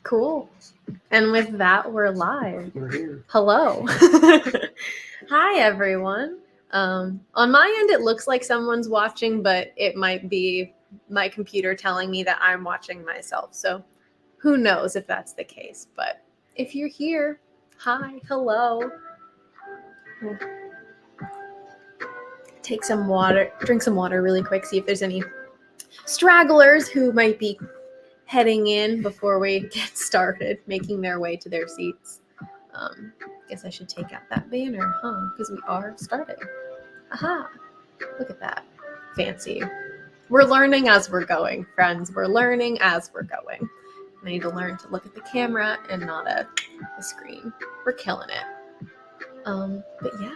Cool. And with that, we're live. We're here. Hello. Hi, everyone. On my end, it looks like someone's watching, but it might be my computer telling me that I'm watching myself. So who knows if that's the case. But if you're here, hi, hello. Take some water, drink some water really quick, see if there's any stragglers who might be heading in before we get started, making their way to their seats. Guess I should take out that banner, huh? Because we are starting. Aha! Look at that. Fancy. We're learning as we're going, friends. We're learning as we're going. I need to learn to look at the camera and not at the screen. We're killing it. But yeah.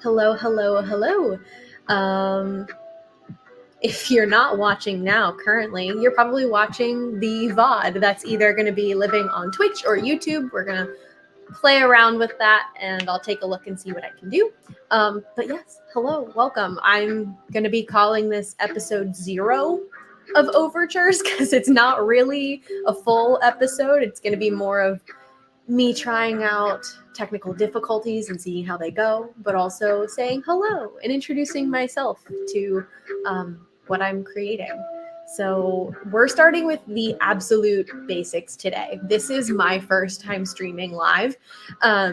Hello, hello, hello. If you're not watching now currently, you're probably watching the VOD that's either going to be living on Twitch or YouTube. We're going to play around with that and I'll take a look and see what I can do. But yes, hello, welcome. I'm going to be calling this episode 0 of Overtures because it's not really a full episode. It's going to be more of me trying out technical difficulties and seeing how they go, but also saying hello and introducing myself to what I'm creating. So we're starting with the absolute basics today. This is my first time streaming live.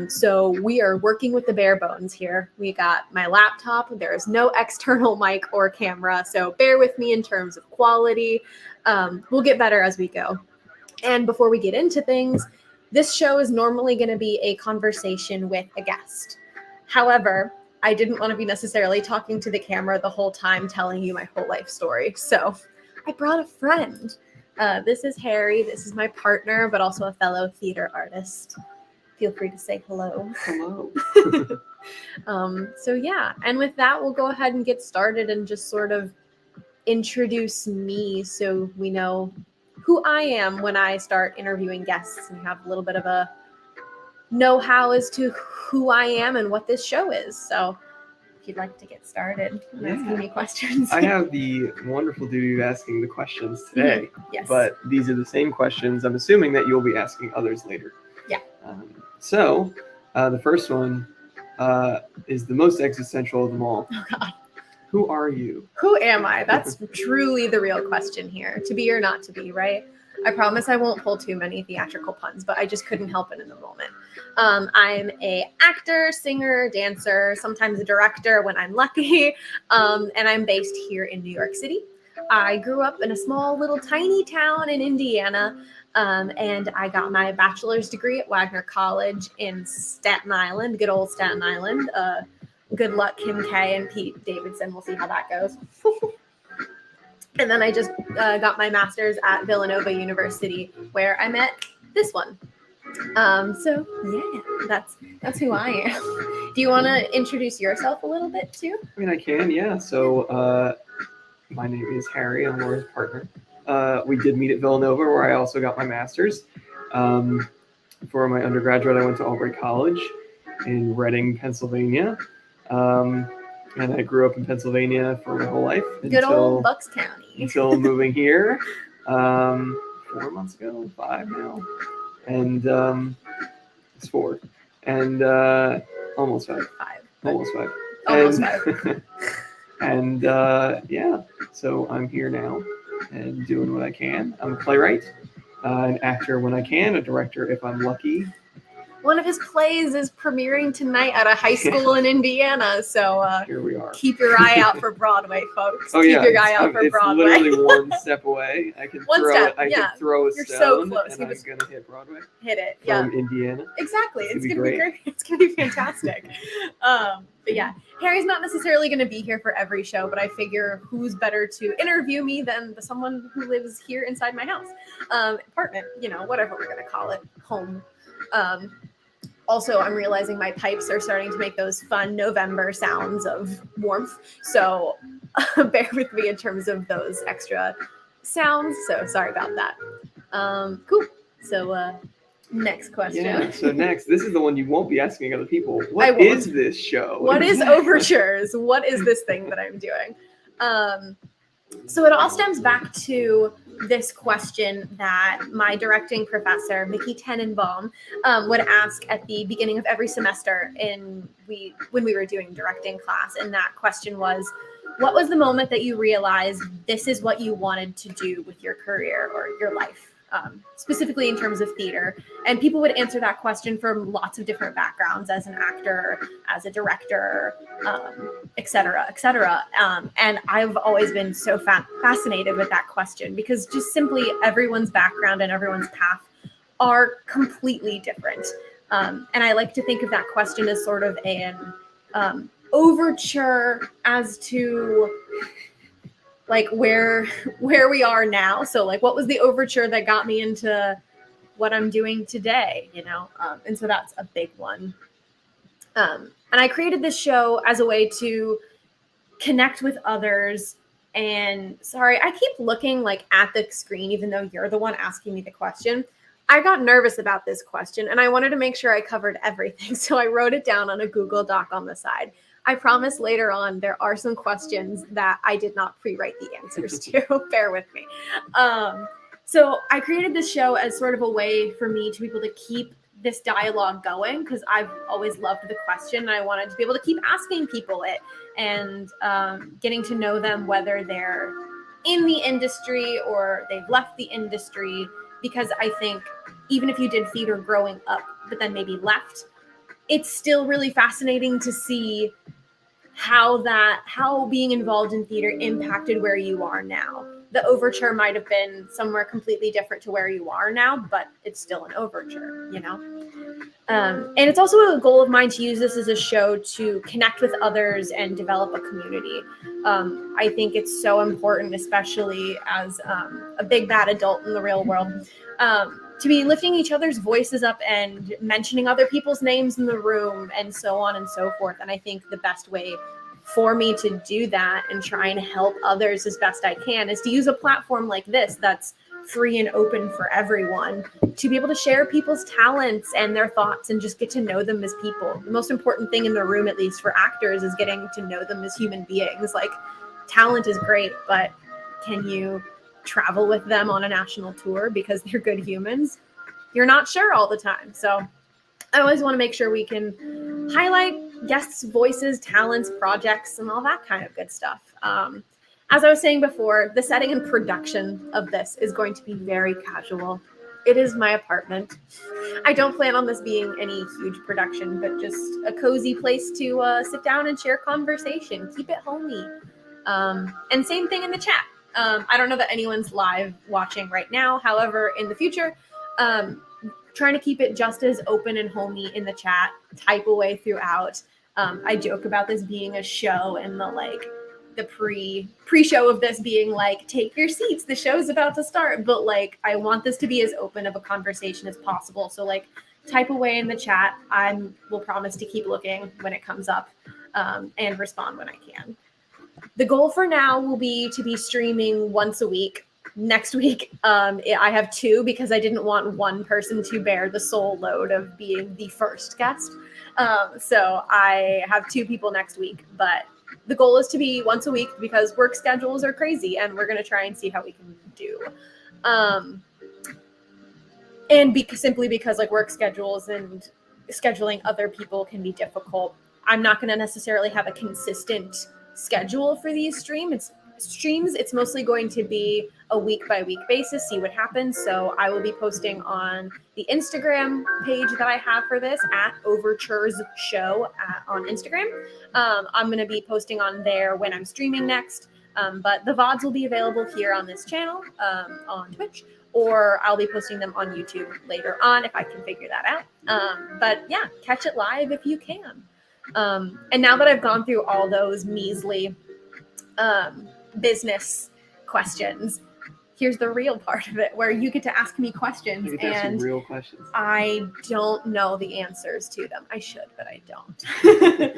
So we are working with the bare bones here. We got my laptop. There is no external mic or camera. So bear with me in terms of quality. We'll get better as we go. And before we get into things, this show is normally going to be a conversation with a guest. However, I didn't want to be necessarily talking to the camera the whole time telling you my whole life story. So I brought a friend. This is Harry. This is my partner, but also a fellow theater artist. Feel free to say hello. Hello. So yeah, and with that, we'll go ahead and get started and just sort of introduce me so we know who I am when I start interviewing guests and have a little bit of a know-how as to who I am and what this show is. So if you'd like to get started and asking me questions. I have the wonderful duty of asking the questions today. Yes. But these are the same questions I'm assuming that you'll be asking others later. Yeah. So the first one is the most existential of them all. Oh, God. Who are you? Who am I? That's truly the real question here. To be or not to be, right? I promise I won't pull too many theatrical puns, but I just couldn't help it in the moment. I'm an actor, singer, dancer, sometimes a director when I'm lucky, and I'm based here in New York City. I grew up in a small little tiny town in Indiana, and I got my bachelor's degree at Wagner College in Staten Island, good old Staten Island. Good luck, Kim K and Pete Davidson. We'll see how that goes. And then I just got my master's at Villanova University, where I met this one. So yeah, that's who I am. Do you want to introduce yourself a little bit too? I mean, I can, yeah. So my name is Harry. I'm Lora's partner. We did meet at Villanova, where I also got my master's. For my undergraduate, I went to Albright College in Reading, Pennsylvania. And I grew up in Pennsylvania for my whole life. Good old Bucks County. Until moving here 4 months ago, 5 now. And it's 4. And almost 5. Almost 5. Almost 5. And yeah, so I'm here now and doing what I can. I'm a playwright, an actor when I can, a director if I'm lucky. One of his plays is premiering tonight at a high school in Indiana, so here we are. Keep your eye out for Broadway, folks. Oh, keep your eye out for Broadway. It's literally one step away. I can throw a You're stone, so close. and I'm gonna hit Broadway. Hit it, from Indiana. Exactly. It's gonna be great. It's gonna be fantastic. But yeah, Harry's not necessarily gonna be here for every show, but I figure who's better to interview me than someone who lives here inside my house, apartment, whatever we're gonna call it, home. Also, I'm realizing my pipes are starting to make those fun November sounds of warmth. So bear with me in terms of those extra sounds. So sorry about that. Cool. So next question. Yeah, so next, this is the one you won't be asking other people. What is this show? What is Overtures? What is this thing that I'm doing? So it all stems back to this question that my directing professor, Mickey Tenenbaum, would ask at the beginning of every semester when we were doing directing class. And that question was, what was the moment that you realized this is what you wanted to do with your career or your life? Specifically in terms of theater. And people would answer that question from lots of different backgrounds, as an actor, as a director, et cetera, et cetera. And I've always been so fascinated with that question, because just simply everyone's background and everyone's path are completely different. And I like to think of that question as sort of an overture as to like where we are now. So like, what was the overture that got me into what I'm doing today, you know? And so that's a big one. And I created this show as a way to connect with others. And sorry, I keep looking like at the screen, even though you're the one asking me the question. I got nervous about this question and I wanted to make sure I covered everything. So I wrote it down on a Google Doc on the side. I promise later on there are some questions that I did not pre-write the answers to. Bear with me. So I created this show as sort of a way for me to be able to keep this dialogue going, because I've always loved the question and I wanted to be able to keep asking people it and getting to know them, whether they're in the industry or they've left the industry. Because I think even if you did theater growing up, but then maybe left, it's still really fascinating to see how being involved in theater impacted where you are now. The overture might have been somewhere completely different to where you are now, but it's still an overture, you know? And it's also a goal of mine to use this as a show to connect with others and develop a community. I think it's so important, especially as a big bad adult in the real world, to be lifting each other's voices up and mentioning other people's names in the room and so on and so forth. And I think the best way for me to do that and try and help others as best I can is to use a platform like this that's free and open for everyone, to be able to share people's talents and their thoughts and just get to know them as people. The most important thing in the room, at least for actors, is getting to know them as human beings. Like, talent is great, but can you travel with them on a national tour because they're good humans? You're not sure all the time. So I always want to make sure we can highlight guests' voices, talents, projects, and all that kind of good stuff. As I was saying before, the setting and production of this is going to be very casual. It is my apartment. I don't plan on this being any huge production, but just a cozy place to sit down and share conversation. Keep it homey. And same thing in the chat. I don't know that anyone's live watching right now. However, in the future, trying to keep it just as open and homey in the chat, type away throughout. I joke about this being a show and the pre-show of this being like, take your seats, the show's about to start. But like, I want this to be as open of a conversation as possible. So like, type away in the chat. I will promise to keep looking when it comes up and respond when I can. The goal for now will be to be streaming once a week. Next week, I have 2 because I didn't want one person to bear the sole load of being the first guest. So I have 2 people next week, but the goal is to be once a week because work schedules are crazy and we're going to try and see how we can do. And simply because like work schedules and scheduling other people can be difficult. I'm not going to necessarily have a consistent schedule for these streams. It's mostly going to be a week by week basis, see what happens. So I will be posting on the Instagram page that I have for this at Overtures Show on Instagram. I'm going to be posting on there when I'm streaming next. But the VODs will be available here on this channel on Twitch, or I'll be posting them on YouTube later on if I can figure that out. But yeah, catch it live if you can. And now that I've gone through all those measly business questions, here's the real part of it where you get to ask me questions and real questions. I don't know the answers to them. I should, but I don't.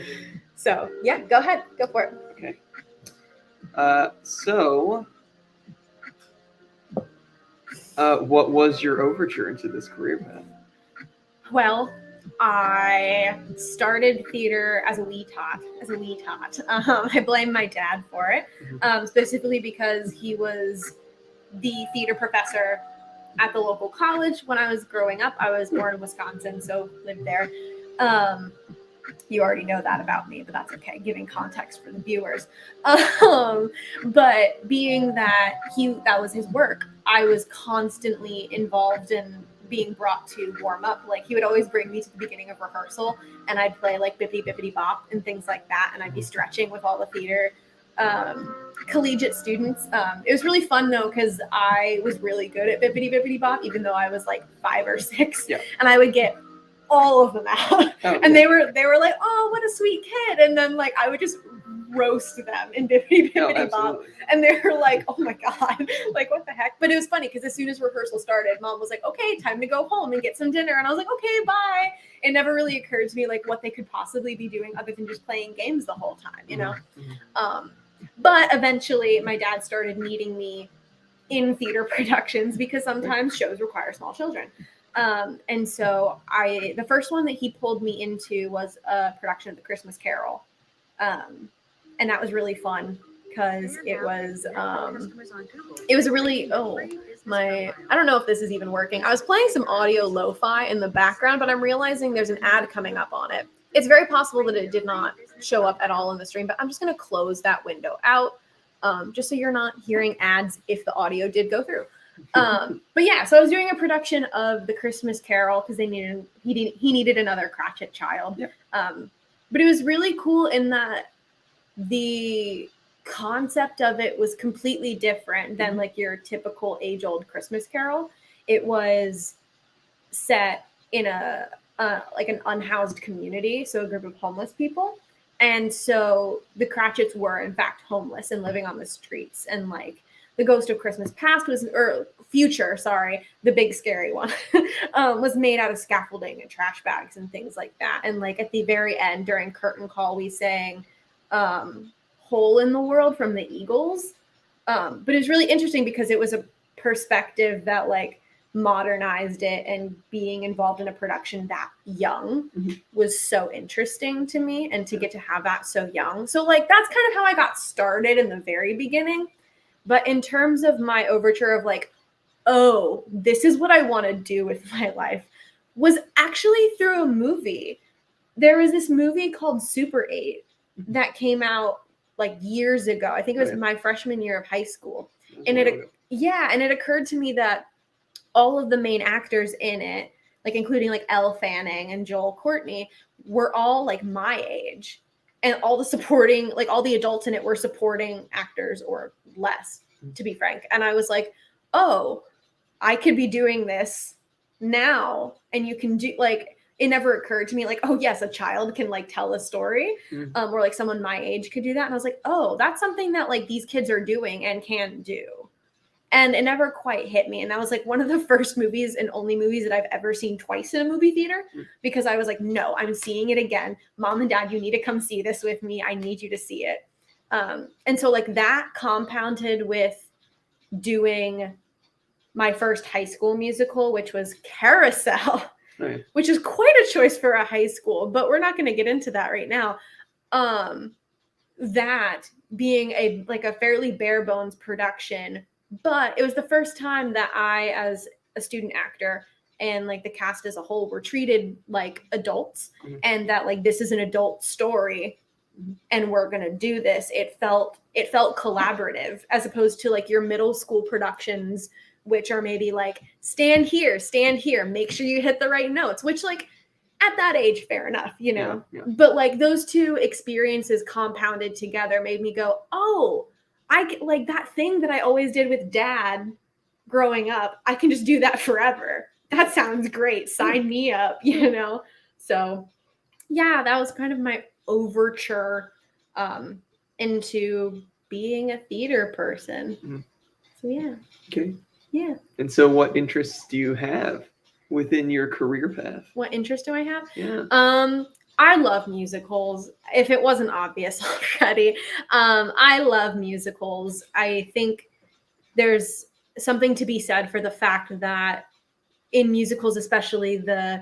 So yeah, go ahead, go for it. Okay. So what was your overture into this career path? Well, I started theater as a wee tot. I blame my dad for it, specifically because he was the theater professor at the local college when I was growing up. I was born in Wisconsin, so lived there. You already know that about me, but that's okay, giving context for the viewers. But being that that was his work, I was constantly involved in being brought to warm up. Like, he would always bring me to the beginning of rehearsal, and I'd play like Bippity Bippity Bop and things like that, and I'd be stretching with all the theater collegiate students. It was really fun though, because I was really good at Bippity Bippity Bop, even though I was like 5 or 6, and I would get all of them out. And they were like, oh, what a sweet kid. And then like I would just roast them in Bippity Bippity Bop. And they were like, oh my God, like what the heck? But it was funny because as soon as rehearsal started, Mom was like, okay, time to go home and get some dinner. And I was like, okay, bye. It never really occurred to me like what they could possibly be doing other than just playing games the whole time, you know? But eventually my dad started needing me in theater productions because sometimes shows require small children. And so the first one that he pulled me into was a production of The Christmas Carol. And that was really fun because it was a really, I don't know if this is even working. I was playing some audio lo-fi in the background, but I'm realizing there's an ad coming up on it. It's very possible that it did not show up at all in the stream, but I'm just going to close that window out, just so you're not hearing ads if the audio did go through. But yeah, so I was doing a production of The Christmas Carol because he needed another Cratchit child. But it was really cool in that the concept of it was completely different than like your typical age-old Christmas Carol. It was set in a like an unhoused community, so a group of homeless people. And so the Cratchits were in fact homeless and living on the streets, and like the Ghost of Christmas Past the big scary one, was made out of scaffolding and trash bags and things like that. And like at the very end during curtain call, we sang Hole in the World from the Eagles. But it was really interesting because it was a perspective that like modernized it, and being involved in a production that young was so interesting to me, and to get to have that so young. So like that's kind of how I got started in the very beginning. But in terms of my overture of like, oh, this is what I want to do with my life, was actually through a movie. There was this movie called Super 8 that came out like years ago. I think it was my freshman year of high school. And it occurred to me that all of the main actors in it, like including like Elle Fanning and Joel Courtney, were all like my age. And all the supporting, like all the adults in it were supporting actors or less, to be frank. And I was like, oh, I could be doing this now. And you can do, like, it never occurred to me like, oh yes, a child can like tell a story, or like someone my age could do that. And I was like, oh, that's something that like these kids are doing and can do. And it never quite hit me. And that was like one of the first movies and only movies that I've ever seen twice in a movie theater, because I was like, no, I'm seeing it again. Mom and Dad, you need to come see this with me. I need you to see it. And so like that compounded with doing my first high school musical, which was Carousel, which is quite a choice for a high school, but we're not going to get into that right now. That being a fairly bare bones production, but it was the first time that I, as a student actor, and like the cast as a whole, were treated like adults, and that like this is an adult story, and we're gonna do this. It felt collaborative, as opposed to like your middle school productions, which are maybe like stand here, make sure you hit the right notes, which like at that age, fair enough, you know. But like those two experiences compounded together made me go, oh, I like that thing that I always did with Dad growing up. I can just do that forever. That sounds great. Sign me up, you know? So yeah, that was kind of my overture into being a theater person. So yeah. Okay. Yeah. And so what interests do you have within your career path? What interest do I have? Yeah. I love musicals. If it wasn't obvious already, I love musicals. I think there's something to be said for the fact that in musicals, especially the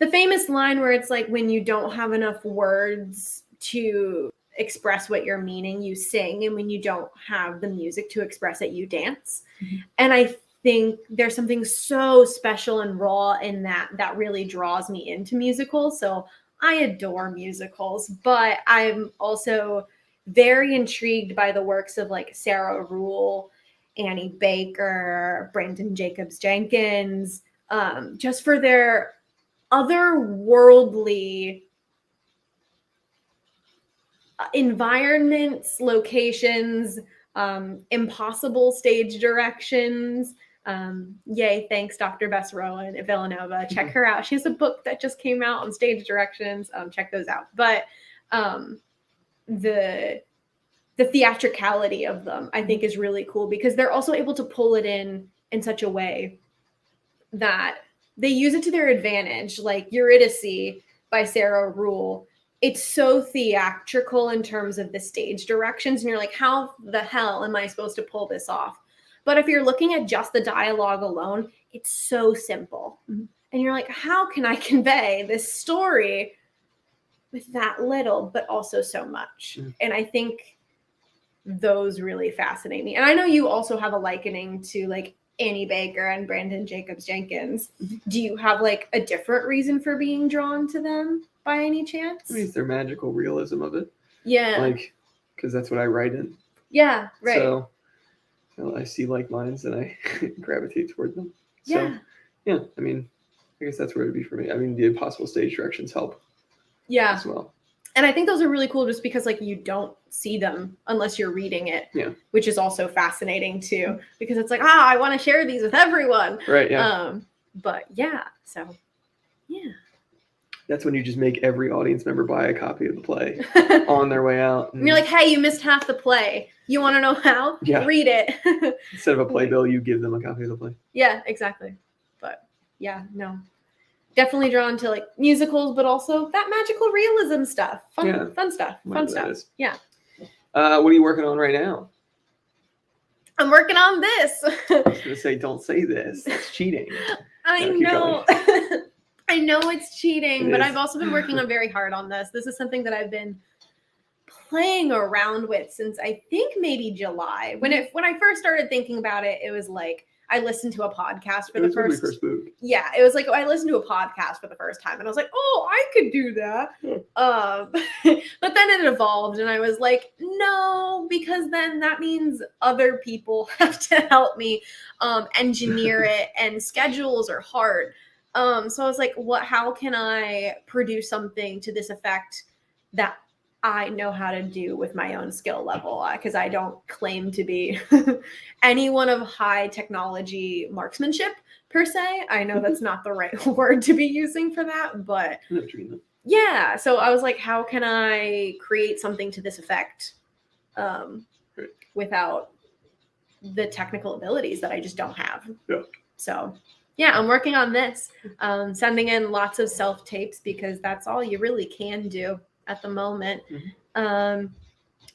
famous line where it's like, when you don't have enough words to express what you're meaning, you sing, and when you don't have the music to express it, you dance. Mm-hmm. And I think there's something so special and raw in that really draws me into musicals. So I adore musicals, but I'm also very intrigued by the works of like Sarah Rule, Annie Baker, Brandon Jacobs Jenkins, just for their otherworldly environments, locations, impossible stage directions. Yay, thanks, Dr. Bess Rowan at Villanova. Check her out. She has a book that just came out on stage directions. Check those out. But the theatricality of them, I think, is really cool because they're also able to pull it in such a way that they use it to their advantage. Like Eurydice by Sarah Rule, it's so theatrical in terms of the stage directions, and you're like, how the hell am I supposed to pull this off? But if you're looking at just the dialogue alone, it's so simple. Mm-hmm. And you're like, how can I convey this story with that little, but also so much? Mm-hmm. And I think those really fascinate me. And I know you also have a likening to like Annie Baker and Brandon Jacobs Jenkins. Mm-hmm. Do you have like a different reason for being drawn to them by any chance? I mean, it's their magical realism of it. Yeah. Like, because that's what I write in. Yeah, right. So I see like minds and I gravitate toward them. So, Yeah. Yeah, I mean, I guess that's where it'd be for me. I mean, the impossible stage directions help. Yeah. As well. And I think those are really cool just because like you don't see them unless you're reading it. Yeah. Which is also fascinating too, because it's like, I want to share these with everyone. Right, yeah. But yeah, so yeah. That's when you just make every audience member buy a copy of the play on their way out. And you're like, hey, you missed half the play. You want to know how? Yeah. Read it. Instead of a playbill, you give them a copy of the play. Yeah, exactly. But yeah, no. Definitely drawn to like musicals, but also that magical realism stuff. Fun stuff. Yeah. What are you working on right now? I'm working on this. I was going to say, don't say this. That's cheating. I know. I know it's cheating, but I've also been working on very hard on this. This is something that I've been playing around with since I think maybe July. When I first started thinking about it, it was like I listened to a podcast for the first book. Yeah, it was like I listened to a podcast for the first time and I was like, oh, I could do that. Yeah. But then it evolved and I was like, no, because then that means other people have to help me engineer it and schedules are hard. So I was like, how can I produce something to this effect that I know how to do with my own skill level? Because I don't claim to be anyone of high technology marksmanship per se. I know that's not the right word to be using for that, but yeah. So I was like, how can I create something to this effect without the technical abilities that I just don't have? Yeah. So yeah, I'm working on this, sending in lots of self-tapes because that's all you really can do at the moment. Mm-hmm.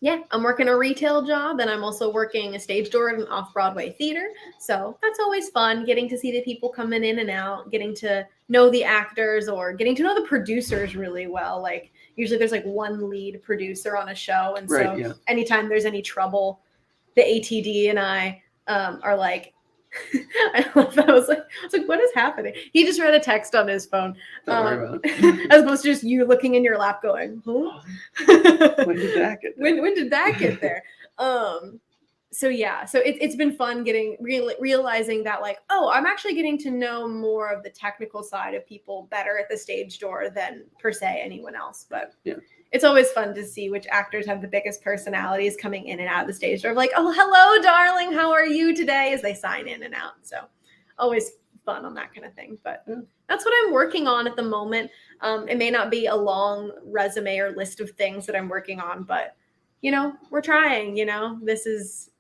Yeah, I'm working a retail job and I'm also working a stage door at an off-Broadway theater. So that's always fun, getting to see the people coming in and out, getting to know the actors or getting to know the producers really well. Like usually there's like one lead producer on a show. And so anytime there's any trouble, the ATD and I are like, I love that. I was like, what is happening? He just read a text on his phone. Don't worry about it. As opposed to just you looking in your lap going, huh? When did that get there? When did that get there? So yeah, so it's been fun realizing that like, oh, I'm actually getting to know more of the technical side of people better at the stage door than per se anyone else. But yeah. It's always fun to see which actors have the biggest personalities coming in and out of the stage door. Like, oh, hello, darling. How are you today? As they sign in and out. So always fun on that kind of thing. But that's what I'm working on at the moment. It may not be a long resume or list of things that I'm working on, but, we're trying, this is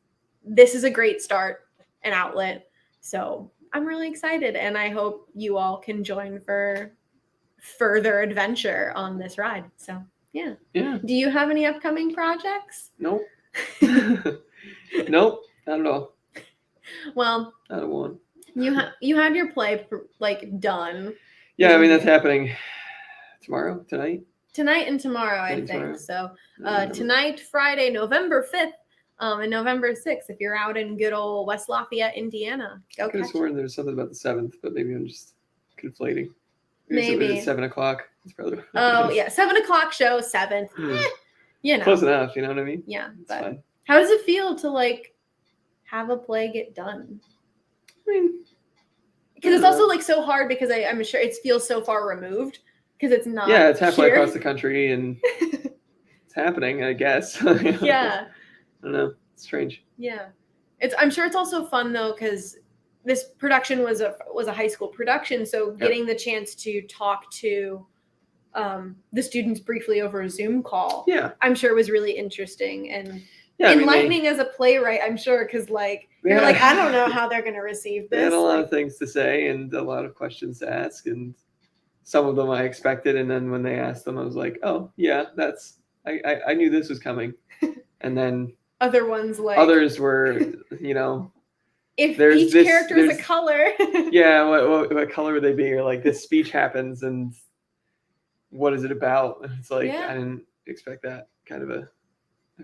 a great start, an outlet. So I'm really excited. And I hope you all can join for further adventure on this ride. So. Yeah. Do you have any upcoming projects? Nope. Nope. Not at all. Well, not at one. You had your play like done. Yeah, I mean that's happening tomorrow, tonight. Tonight and tomorrow, I Tonight and think. So tomorrow? tonight, Friday, November 5th, and November 6th, if you're out in good old West Lafayette, Indiana, I go could have catch sworn it. there's something about the 7th, but maybe I'm just conflating. Maybe. It's 7 o'clock. It's probably. Oh, yeah. 7 o'clock show, 7th. You know. Close enough, you know what I mean? Yeah. It's But fine. how does it feel to, like, have a play get done? I mean, because it's also like so hard because I'm sure it feels so far removed because it's not. Yeah, it's halfway here. across the country and it's happening, I guess. Yeah. I don't know. It's strange. Yeah. I'm sure it's also fun though because this production was a high school production, so getting the chance to talk to the students briefly over a Zoom call, I'm sure was really interesting and enlightening as a playwright, I'm sure, because like you're like, I don't know how they're going to receive this. They had a lot of things to say and a lot of questions to ask, and some of them I expected, and then when they asked them, I was like, oh yeah, I knew this was coming. And then others were, you know, if each character is a color. Yeah, what color would they be? Or like this speech happens and what is it about? And it's like I didn't expect that kind of a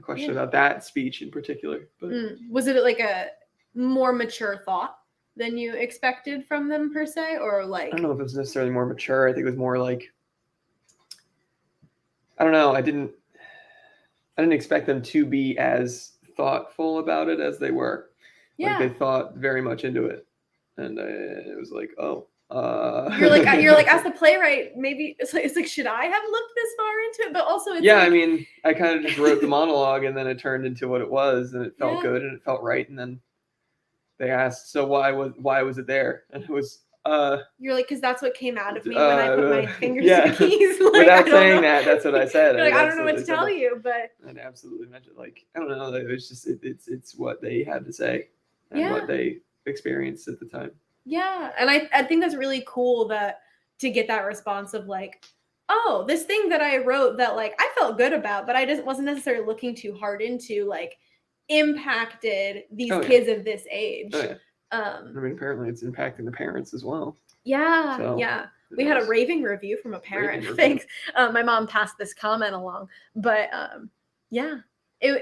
question about that speech in particular. But was it like a more mature thought than you expected from them per se, or like I don't know if it was necessarily more mature. I think it was more like I don't know. I didn't expect them to be as thoughtful about it as they were. Yeah, like they thought very much into it, and it was like, oh. You're like as the playwright, maybe it's like should I have looked this far into it? But also it's I mean, I kind of just wrote the monologue and then it turned into what it was, and it felt good and it felt right, and then they asked, so why was it there? And it was you're like, because that's what came out of me when I put my fingers to the keys. Like, without saying that, that's what I said. You're like, I don't know what to tell you, but I absolutely meant it. Like, I don't know. It was just it's what they had to say and what they experienced at the time. Yeah, and I think that's really cool to get that response of like, oh, this thing that I wrote that like I felt good about, but I just wasn't necessarily looking too hard into, like impacted these kids of this age. Oh, yeah. I mean, apparently it's impacting the parents as well. Yeah, so, yeah. We had a raving review from a parent. Thanks. My mom passed this comment along, but yeah.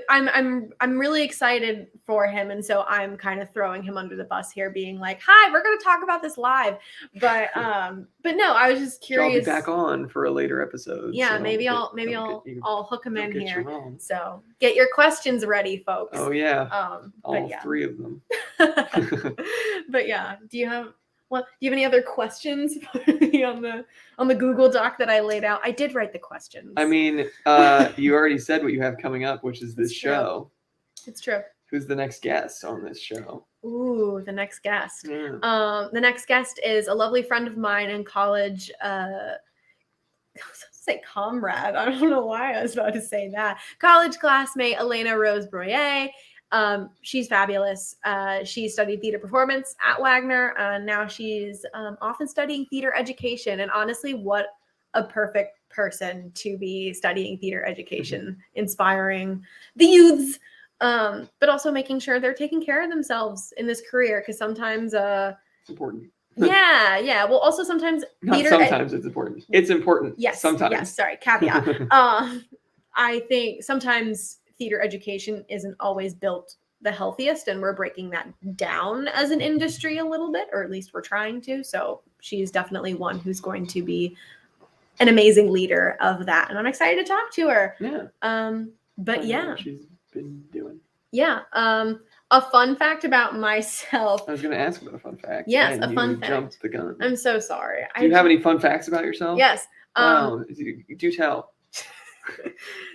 I'm really excited for him, and so I'm kind of throwing him under the bus here, being like, "Hi, we're going to talk about this live." But no, I was just curious. I'll be back on for a later episode. Yeah, so maybe I'll hook him in here. So get your questions ready, folks. Oh yeah, all 3 of them. But yeah, do you have any other questions for me on the Google Doc that I laid out? I did write the questions. I mean, you already said what you have coming up, which is this show. It's true. Who's the next guest on this show? Ooh, the next guest. Yeah. The next guest is a lovely friend of mine in college. I was about to say comrade. I don't know why I was about to say that. College classmate Elena Rose Broyer. She's fabulous. She studied theater performance at Wagner, and now she's often studying theater education. And honestly, what a perfect person to be studying theater education, inspiring the youths, but also making sure they're taking care of themselves in this career, because sometimes it's important. Yeah. Well, also sometimes sometimes it's important. It's important. Yes. Sometimes. Yes. Sorry. Caveat. I think sometimes theater education isn't always built the healthiest, and we're breaking that down as an industry a little bit, or at least we're trying to. So she's definitely one who's going to be an amazing leader of that, and I'm excited to talk to her. Yeah. But yeah, what she's been doing. Yeah. A fun fact about myself. I was going to ask about a fun fact. Yes, a fun fact. Jumped the gun. I'm so sorry. Do you have any fun facts about yourself? Yes. Wow. Do tell.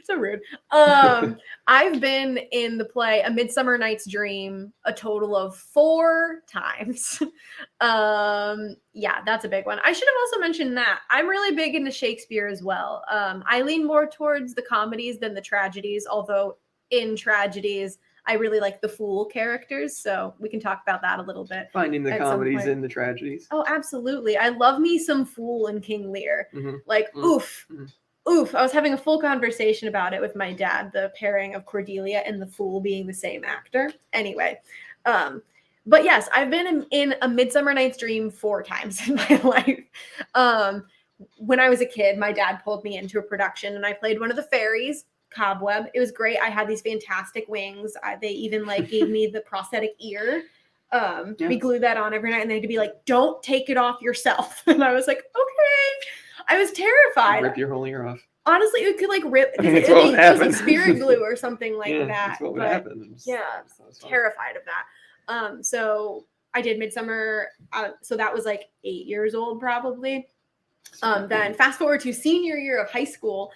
So rude. I've been in the play A Midsummer Night's Dream a total of 4 times. Yeah, that's a big one. I should have also mentioned that I'm really big into Shakespeare as well. I lean more towards the comedies than the tragedies, although in tragedies I really like the fool characters, so we can talk about that a little bit. Finding the comedies in the tragedies. Oh, absolutely. I love me some Fool and King Lear. Mm-hmm. Like, oof. Mm-hmm. Oof, I was having a full conversation about it with my dad, the pairing of Cordelia and the Fool being the same actor. Anyway, but yes, I've been in A Midsummer Night's Dream 4 times in my life. when I was a kid, my dad pulled me into a production and I played one of the fairies, Cobweb. It was great. I had these fantastic wings. They even like gave me the prosthetic ear. We glued that on every night and they had to be like, don't take it off yourself. And I was like, okay. I was terrified. Rip your whole ear off. Honestly, it could like rip. I mean, it's what would It was happen. like spirit glue or something like that. That's what would happen. Terrified of that. So I did Midsummer. So that was like 8 years old probably. Then fast forward to senior year of high school,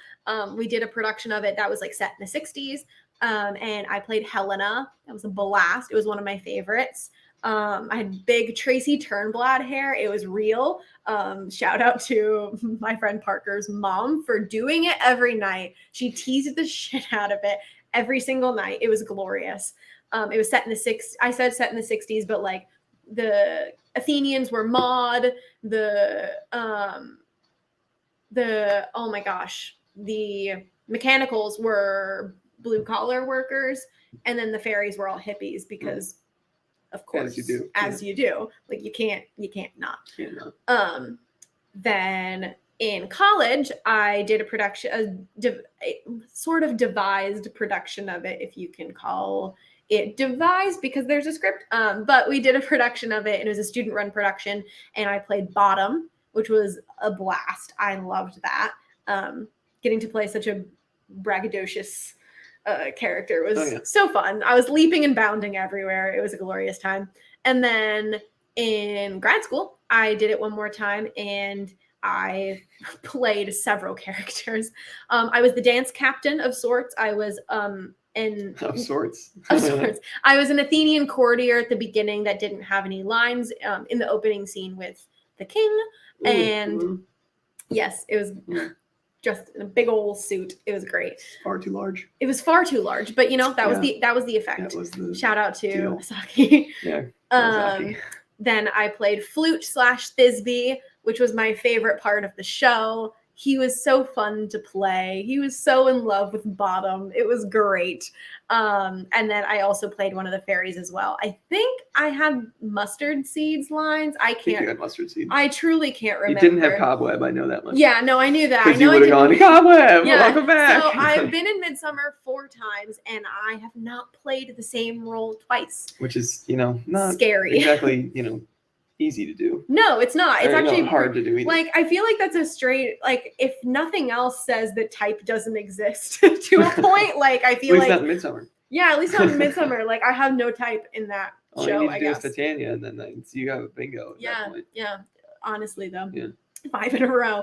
we did a production of it that was like set in the 60s. And I played Helena. That was a blast. It was one of my favorites. I had big Tracy Turnblad hair. It was real. Shout out to my friend Parker's mom for doing it every night. She teased the shit out of it every single night. It was glorious. It was set in the I said set in the 60s, but like the Athenians were Maud. Oh my gosh, the mechanicals were blue collar workers, and then the fairies were all hippies because, of course, as you do, like you can't not. Then in college, I did a production, a sort of devised production of it, if you can call it devised, because there's a script. But we did a production of it, and it was a student-run production, and I played Bottom, which was a blast. I loved that. Getting to play such a braggadocious character was so fun. I was leaping and bounding everywhere. It was a glorious time. And then in grad school, I did it one more time, and I played several characters. I was the dance captain of sorts. I was of sorts. I was an Athenian courtier at the beginning that didn't have any lines in the opening scene with the king. And yes, it was just in a big old suit. It was great. Far too large. It was far too large, but you know, that was the effect. Shout out to Saki. Then I played flute / Thisbe, which was my favorite part of the show. He was so fun to play. He was so in love with Bottom. It was great. And then I also played one of the fairies as well. I think I had Mustard Seeds lines. I think you had Mustard Seeds. I truly can't remember. You didn't have Cobweb. I know that much. Yeah, no, I knew that. Because you would have gone to Cobweb. Yeah. Welcome back. So I've been in Midsummer 4 times, and I have not played the same role twice. Which is, not scary. Exactly, easy to do. No, it's not. It's actually hard to do either. Like, I feel like that's a straight, like, if nothing else says that type doesn't exist to a point, like, I feel at least not in Midsummer. Yeah, at least not in Midsummer. Like, I have no type in that show, you need I to guess. Do is Titania, and then you have a bingo. Yeah. Honestly, though. Yeah. 5 in a row.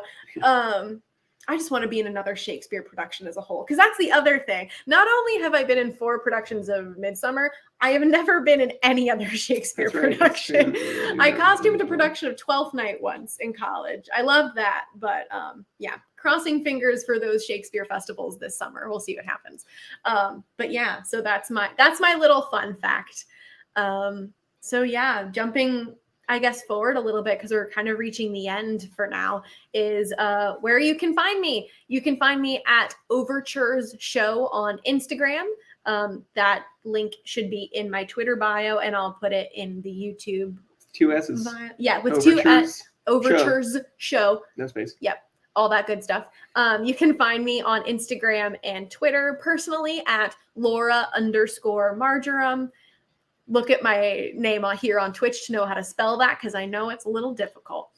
I just want to be in another Shakespeare production as a whole, because that's the other thing. Not only have I been in 4 productions of Midsummer, I have never been in any other Shakespeare production. I costumed a production of Twelfth Night once in college. I loved that, but crossing fingers for those Shakespeare festivals this summer. We'll see what happens. But yeah, so that's my little fun fact. So yeah, jumping, I guess, forward a little bit, because we're kind of reaching the end for now, is where you can find me. You can find me at Overtures Show on Instagram. That link should be in my Twitter bio, and I'll put it in the YouTube. 2 S's. Bio. Yeah, with Overtures 2 S. Overtures Show. No space. Yep. All that good stuff. You can find me on Instagram and Twitter personally at Lora_Marjoram. Look at my name here on Twitch to know how to spell that, because I know it's a little difficult.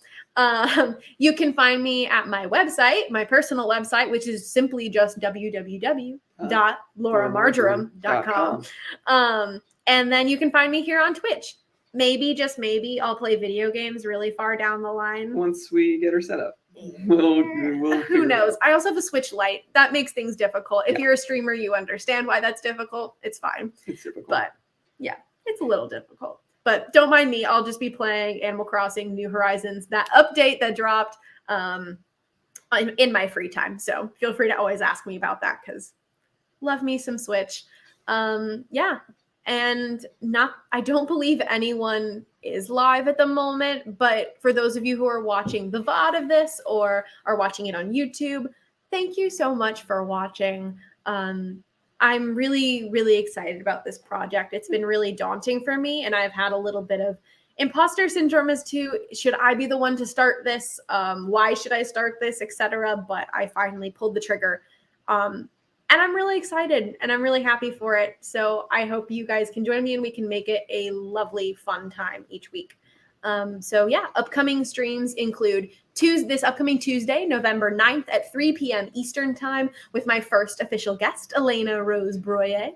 You can find me at my website, my personal website, which is simply just www.loramarjoram.com. And then you can find me here on Twitch. Maybe, just maybe, I'll play video games really far down the line. Once we get her set up. We'll Who knows? I also have a Switch Lite. That makes things difficult. If you're a streamer, you understand why that's difficult. It's fine. It's difficult. But yeah. It's a little difficult, but don't mind me. I'll just be playing Animal Crossing New Horizons, that update that dropped in my free time. So feel free to always ask me about that, because love me some Switch. Yeah. And I don't believe anyone is live at the moment, but for those of you who are watching the VOD of this or are watching it on YouTube, thank you so much for watching. I'm really, really excited about this project. It's been really daunting for me, and I've had a little bit of imposter syndrome as to, should I be the one to start this? Why should I start this, etc. But I finally pulled the trigger. And I'm really excited and I'm really happy for it. So I hope you guys can join me and we can make it a lovely, fun time each week. So yeah, upcoming streams include this upcoming Tuesday, November 9th at 3 p.m. Eastern Time with my first official guest, Elena Rose Broyer.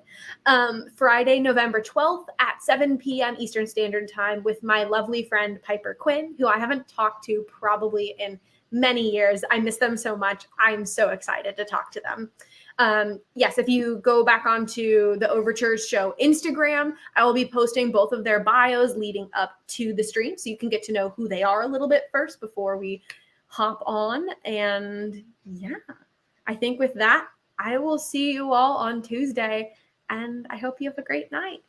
Friday, November 12th at 7 p.m. Eastern Standard Time with my lovely friend Piper Quinn, who I haven't talked to probably in many years. I miss them so much. I'm so excited to talk to them. Yes, if you go back onto the Overtures show Instagram, I will be posting both of their bios leading up to the stream, so you can get to know who they are a little bit first before we hop on. And yeah, I think with that, I will see you all on Tuesday, and I hope you have a great night.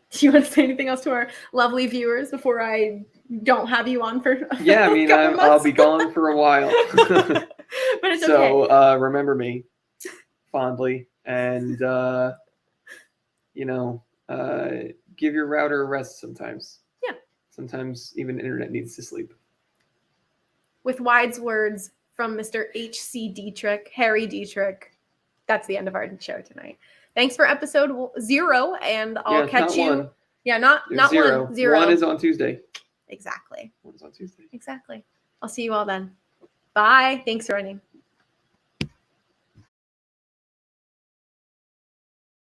Do you want to say anything else to our lovely viewers before I don't have you on for Yeah, I mean, I'll be gone for a while. But it's so, okay. Remember me fondly, and give your router a rest sometimes. Yeah. Sometimes even internet needs to sleep. With wise words from Mr. H.C. Dietrich, Harry Dietrich, that's the end of our show tonight. Thanks for episode 0, and I'll catch you. One. Yeah, not 0. 1. 0. 1 is on Tuesday. Exactly. 1 is on Tuesday. Exactly. I'll see you all then. Bye. Thanks for joining.